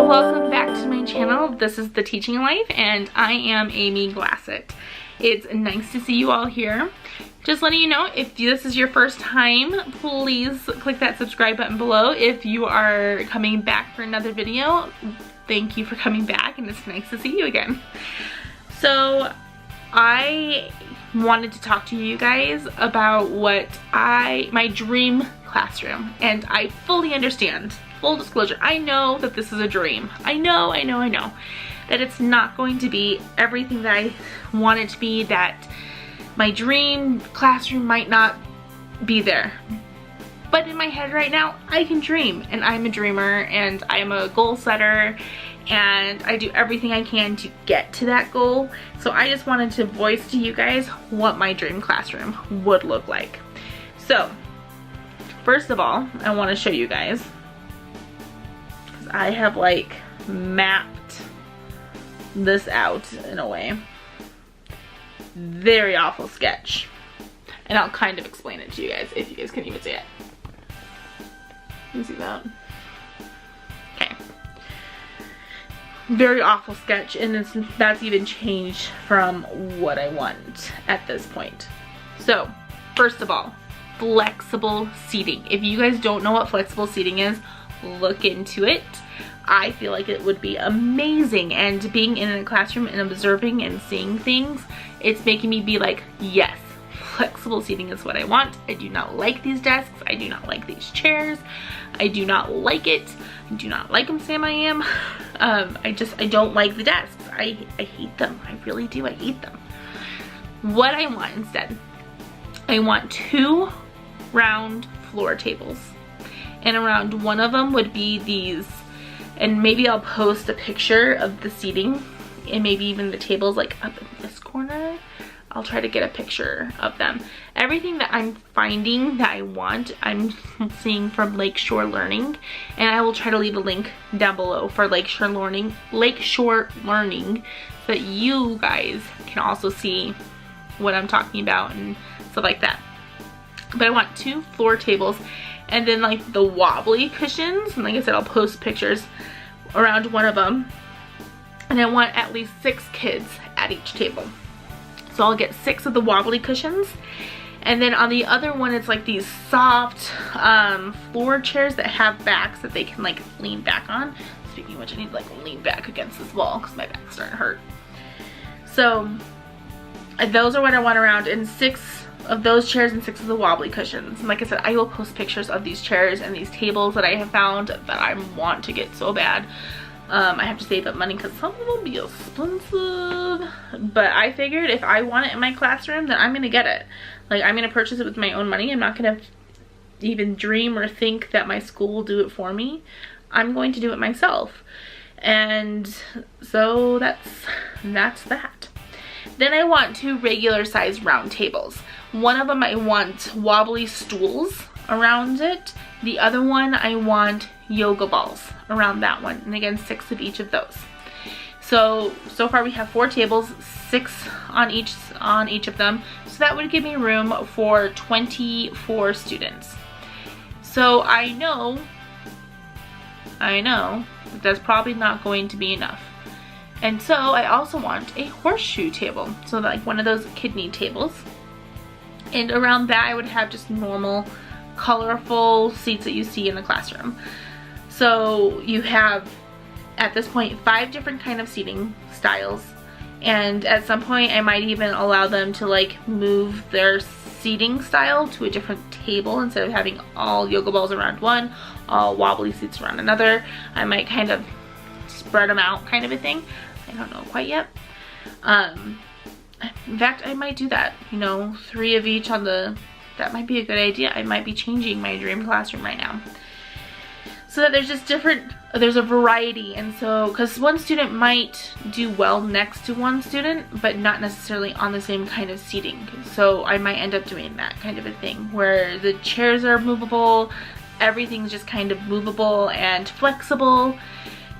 welcome back to my channel. This is The Teaching Life and I am Amy Glassett. It's nice to see you all here. Just letting you know, if this is your first time, please click that subscribe button below. If you are coming back for another video, thank you for coming back and it's nice to see you again. So I wanted to talk to you guys about my dream classroom, and I fully understand. Full disclosure, I know that this is a dream. I know that it's not going to be everything that I want it to be, that my dream classroom might not be there. But in my head right now, I can dream, and I'm a dreamer, and I'm a goal setter, and I do everything I can to get to that goal. So I just wanted to voice to you guys what my dream classroom would look like. So, first of all, I want to show you guys. I have like mapped this out in a way. Very awful sketch. And I'll kind of explain it to you guys if you guys can even see it. You see that? Okay. Very awful sketch, and that's even changed from what I want at this point. So, first of all, flexible seating. If you guys don't know what flexible seating is, look into it. I feel like it would be amazing, and being in a classroom and observing and seeing things, it's making me be like, yes, flexible seating is what I want. I do not like these desks. I do not like these chairs. I do not like it. I do not like them, Sam I am. I don't like the desks. I hate them. I really do. I hate them. What I want instead, I want 2 round floor tables. And around one of them would be these, and maybe I'll post a picture of the seating and maybe even the tables like up in this corner. I'll try to get a picture of them. Everything that I'm finding that I want, I'm seeing from Lakeshore Learning, and I will try to leave a link down below for Lakeshore Learning, so that you guys can also see what I'm talking about and stuff like that. But I want 2 floor tables. And then like the wobbly cushions, and like I said, I'll post pictures around one of them. And I want at least 6 kids at each table. So I'll get 6 of the wobbly cushions. And then on the other one, it's like these soft floor chairs that have backs that they can like lean back on. Speaking of which, I need to like lean back against this wall because my back's starting to hurt. So those are what I want around, and 6 of those chairs and 6 of the wobbly cushions. And like I said, I will post pictures of these chairs and these tables that I have found that I want to get so bad. I have to save up money because some of them will be expensive. But I figured if I want it in my classroom, then I'm going to get it. Like, I'm going to purchase it with my own money. I'm not going to even dream or think that my school will do it for me. I'm going to do it myself. And so that's that. Then I want 2 regular size round tables. One of them I want wobbly stools around it. The other one I want yoga balls around that one. And again, 6 of each of those. So far we have 4 tables, 6 on each of them. So that would give me room for 24 students. So I know that that's probably not going to be enough. And so I also want a horseshoe table. So like one of those kidney tables. And around that I would have just normal colorful seats that you see in the classroom. So you have at this point 5 different kind of seating styles. And at some point I might even allow them to like move their seating style to a different table instead of having all yoga balls around one, all wobbly seats around another. I might kind of spread them out kind of a thing. I don't know quite yet. In fact, I might do that, you know, 3 of each on that might be a good idea. I might be changing my dream classroom right now. So that there's just there's a variety, and so, because one student might do well next to one student, but not necessarily on the same kind of seating. So I might end up doing that kind of a thing, where the chairs are movable, everything's just kind of movable and flexible.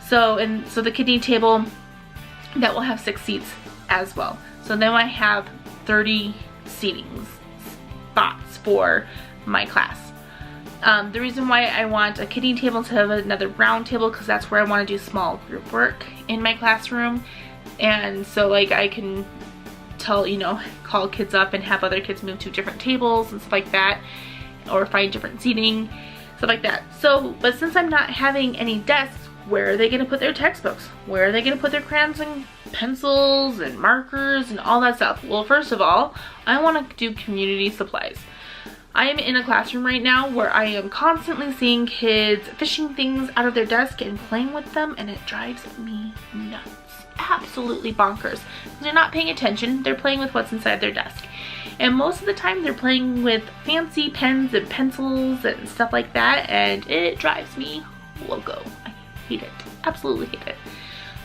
So the kidney table, that will have 6 seats as well. So then I have 30 seating spots for my class. The reason why I want a kiddie table instead of another round table, because that's where I want to do small group work in my classroom. And so like I can tell, you know, call kids up and have other kids move to different tables and stuff like that, or find different seating, stuff like that. So, but since I'm not having any desks, where are they going to put their textbooks? Where are they going to put their crayons and pencils and markers and all that stuff? Well, first of all, I want to do community supplies. I am in a classroom right now where I am constantly seeing kids fishing things out of their desk and playing with them, and it drives me nuts. Absolutely bonkers. They're not paying attention. They're playing with what's inside their desk. And most of the time they're playing with fancy pens and pencils and stuff like that, and it drives me loco. I hate it. Absolutely hate it.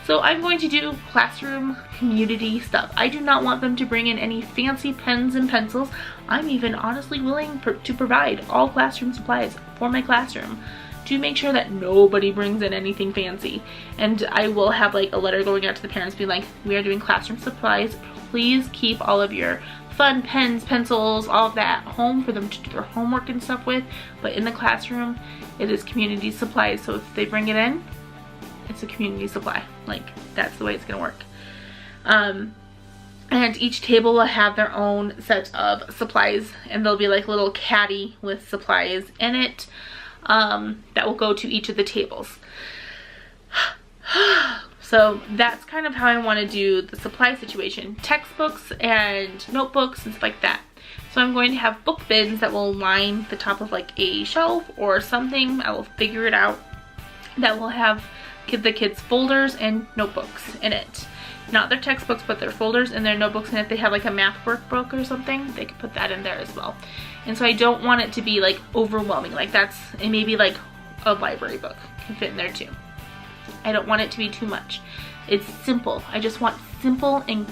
So I'm going to do classroom community stuff. I do not want them to bring in any fancy pens and pencils. I'm even honestly willing to provide all classroom supplies for my classroom to make sure that nobody brings in anything fancy. And I will have like a letter going out to the parents being like, we are doing classroom supplies. Please keep all of your fun pens, pencils, all of that home for them to do their homework and stuff with. But in the classroom, it is community supplies. So if they bring it in, it's a community supply. Like, that's the way it's gonna work. And each table will have their own set of supplies, and there'll be like a little caddy with supplies in it that will go to each of the tables. So that's kind of how I want to do the supply situation. Textbooks and notebooks and stuff like that. So I'm going to have book bins that will line the top of like a shelf or something. I will figure it out. That will have the kids' folders and notebooks in it. Not their textbooks, but their folders and their notebooks. And if they have like a math workbook or something, they could put that in there as well. And so I don't want it to be like overwhelming. Like it may be like a library book can fit in there too. I don't want it to be too much. It's simple. I just want simple and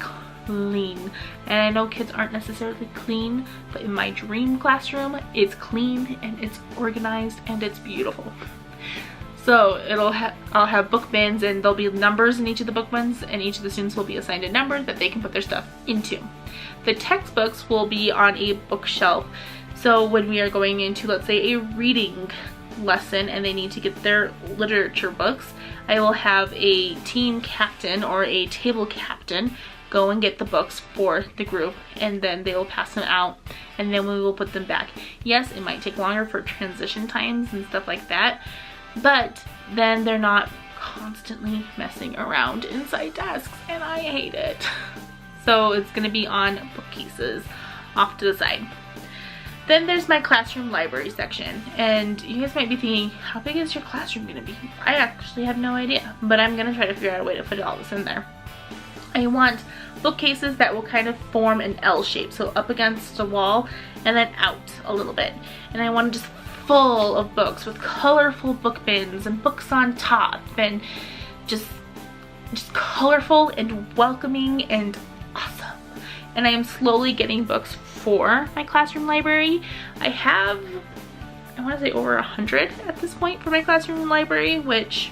clean. And I know kids aren't necessarily clean, but in my dream classroom, it's clean and it's organized and it's beautiful. So I'll have book bins, and there'll be numbers in each of the book bins, and each of the students will be assigned a number that they can put their stuff into. The textbooks will be on a bookshelf. So when we are going into, let's say, a reading lesson and they need to get their literature books, I will have a team captain or a table captain go and get the books for the group, and then they will pass them out, and then we will put them back. Yes, it might take longer for transition times and stuff like that, but then they're not constantly messing around inside desks, and I hate it. So it's gonna be on bookcases off to the side. Then there's my classroom library section, and you guys might be thinking, how big is your classroom gonna be? I actually have no idea, but I'm gonna try to figure out a way to put all this in there. I want bookcases that will kind of form an L shape, so up against a wall and then out a little bit. And I want just full of books with colorful book bins and books on top, and just colorful and welcoming and awesome. And I am slowly getting books for my classroom library. I have, I want to say over 100 at this point for my classroom library, which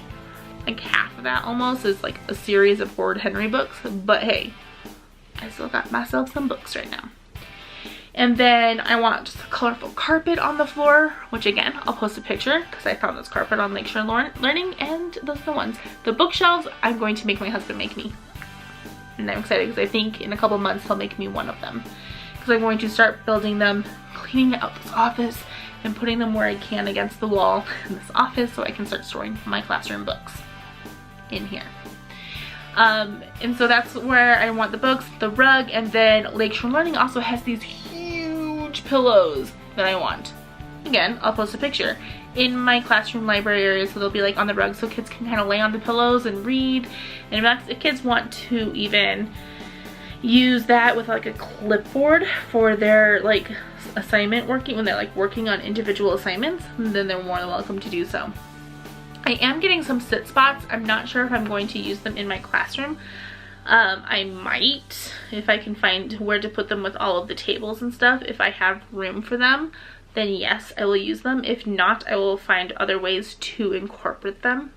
like half of that almost is like a series of Ford Henry books, but hey, I still got myself some books right now. And then I want just a colorful carpet on the floor, which again, I'll post a picture because I found this carpet on Lakeshore Learning, and those are the ones. The bookshelves, I'm going to make my husband make me. And I'm excited because I think in a couple months he'll make me one of them. Because I'm going to start building them, cleaning out this office, and putting them where I can against the wall in this office so I can start storing my classroom books in here. And so that's where I want the books, the rug, and then Lakeshore Learning also has these huge pillows that I want. Again, I'll post a picture in my classroom library area, so they'll be like on the rug so kids can kind of lay on the pillows and read. And if kids want to even use that with like a clipboard for their like assignment working, when they're like working on individual assignments, then they're more than welcome to do so. I am getting some sit spots. I'm not sure if I'm going to use them in my classroom. I might, if I can find where to put them with all of the tables and stuff. If I have room for them, then yes, I will use them. If not, I will find other ways to incorporate them.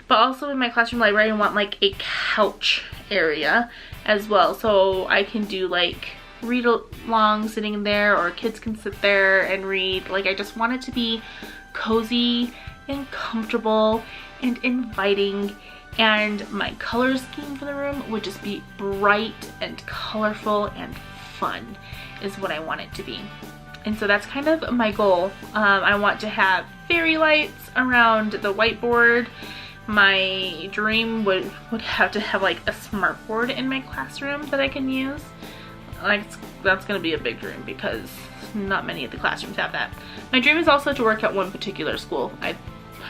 But also in my classroom library, I want like a couch area as well. So I can do like read along sitting there, or kids can sit there and read. Like, I just want it to be cozy and comfortable and inviting, and my color scheme for the room would just be bright and colorful and fun is what I want it to be. And so that's kind of my goal. I want to have fairy lights around the whiteboard. My dream would have to have like a smart board in my classroom that I can use. Like, that's gonna be a big dream because not many of the classrooms have that. My dream is also to work at one particular school. I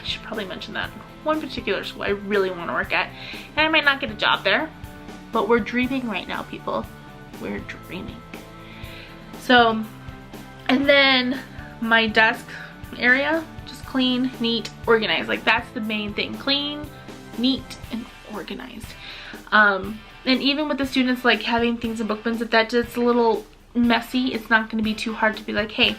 should probably mention that. One particular school I really want to work at. And I might not get a job there, but we're dreaming right now, people. We're dreaming. So, and then my desk area, just clean, neat, organized. Like, that's the main thing. Clean, neat, and organized. And even with the students, like, having things in book bins, if that just a little messy, it's not going to be too hard to be like, hey,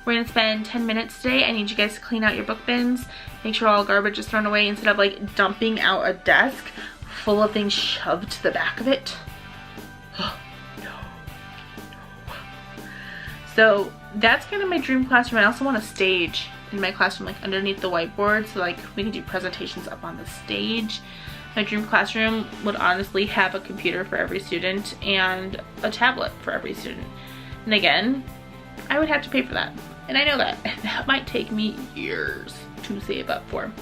we're going to spend 10 minutes today. I need you guys to clean out your book bins. Make sure all garbage is thrown away, instead of like dumping out a desk full of things shoved to the back of it. No. So that's kind of my dream classroom. I also want a stage in my classroom, like underneath the whiteboard, so like we can do presentations up on the stage. My dream classroom would honestly have a computer for every student and a tablet for every student. And again, I would have to pay for that. And I know that. And that might take me years to save up for.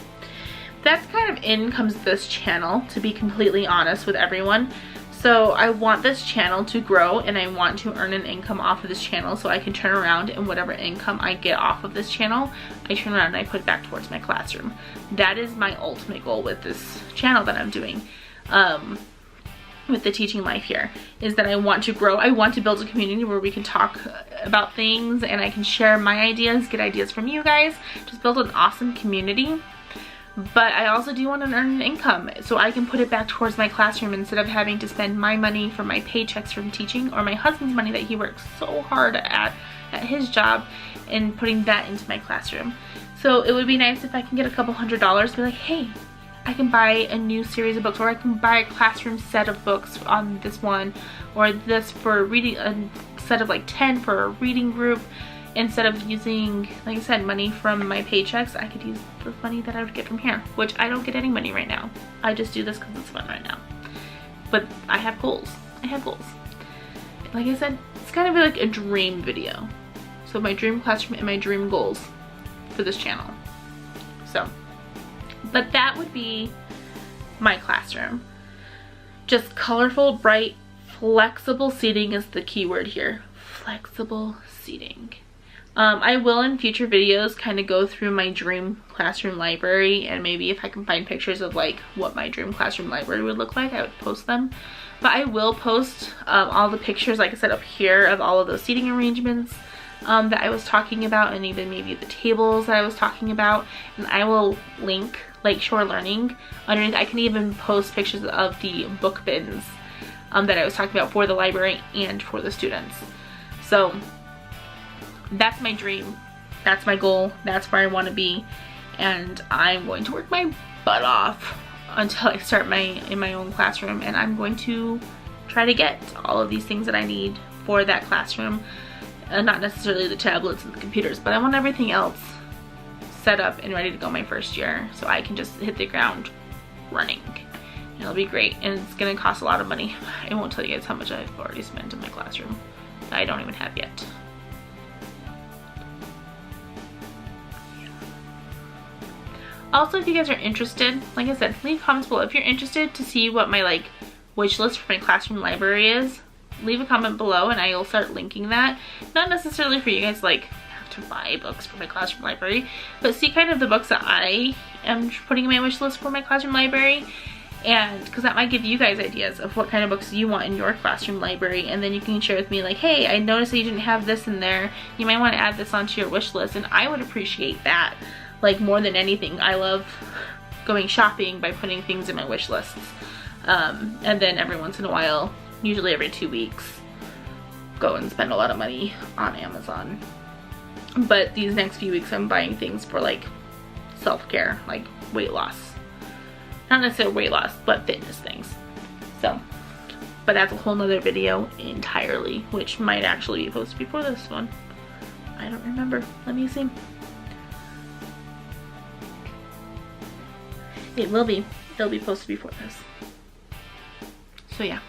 That's kind of in comes this channel, to be completely honest with everyone. So I want this channel to grow, and I want to earn an income off of this channel so I can turn around, and whatever income I get off of this channel, I turn around and I put it back towards my classroom. That is my ultimate goal with this channel that I'm doing. With the teaching life here, is that I want to grow. I want to build a community where we can talk about things and I can share my ideas, get ideas from you guys, just build an awesome community. But I also do want to earn an income so I can put it back towards my classroom, instead of having to spend my money from my paychecks from teaching, or my husband's money that he works so hard at his job, and putting that into my classroom. So it would be nice if I can get a couple $100 to be like, hey, I can buy a new series of books, or I can buy a classroom set of books on this one, or this for reading, a set of like 10 for a reading group. Instead of using, like I said, money from my paychecks, I could use the money that I would get from here, which I don't get any money right now. I just do this because it's fun right now. But I have goals. I have goals. Like I said, it's kind of like a dream video. So my dream classroom and my dream goals for this channel. So, but that would be my classroom. Just colorful, bright, flexible seating is the key word here. Flexible seating. I will in future videos kind of go through my dream classroom library, and maybe if I can find pictures of like what my dream classroom library would look like, I would post them. But I will post all the pictures, like I said, up here of all of those seating arrangements that I was talking about, and even maybe the tables that I was talking about. And I will link Lakeshore Learning underneath. I can even post pictures of the book bins that I was talking about for the library and for the students. So that's my dream, that's my goal, that's where I want to be, and I'm going to work my butt off until I start in my own classroom, and I'm going to try to get all of these things that I need for that classroom. Not necessarily the tablets and the computers, but I want everything else set up and ready to go my first year, so I can just hit the ground running. And it'll be great, and it's gonna cost a lot of money. I won't tell you guys how much I've already spent in my classroom that I don't even have yet. Also, if you guys are interested, like I said, leave comments below. If you're interested to see what my wish list for my classroom library is, leave a comment below and I will start linking that. Not necessarily for you guys have to buy books for my classroom library, but see kind of the books that I am putting in my wish list for my classroom library, and because that might give you guys ideas of what kind of books you want in your classroom library, and then you can share with me like, hey, I noticed that you didn't have this in there, you might want to add this onto your wish list, and I would appreciate that. More than anything, I love going shopping by putting things in my wish lists. And then every once in a while, usually every 2 weeks, go and spend a lot of money on Amazon. But these next few weeks I'm buying things for self-care, weight loss. Not necessarily weight loss, but fitness things. So but that's a whole nother video entirely, which might actually be posted before this one. I don't remember. Let me see. It will be. It'll be posted before this. So yeah.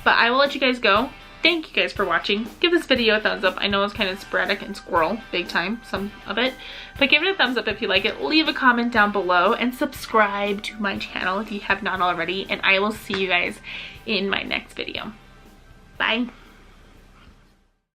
But I will let you guys go. Thank you guys for watching. Give this video a thumbs up. I know it's kind of sporadic and squirrel, big time, some of it. But give it a thumbs up if you like it. Leave a comment down below and subscribe to my channel if you have not already. And I will see you guys in my next video. Bye.